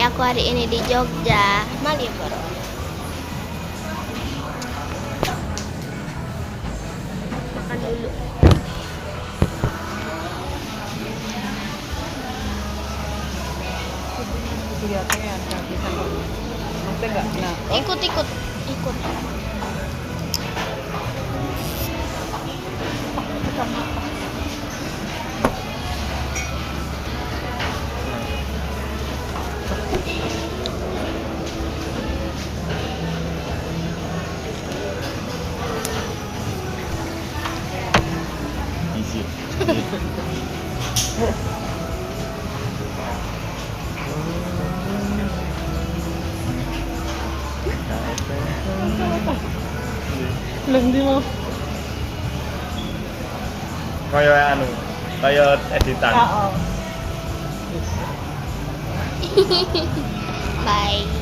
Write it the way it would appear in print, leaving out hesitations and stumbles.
aku hari ini di Jogja, Malioboro. Makan dulu. Kelihatannya ada bisa maksudnya nggak nah Ikut. Isi. belum di mau Kaya anu, kaya editan. oh Bye.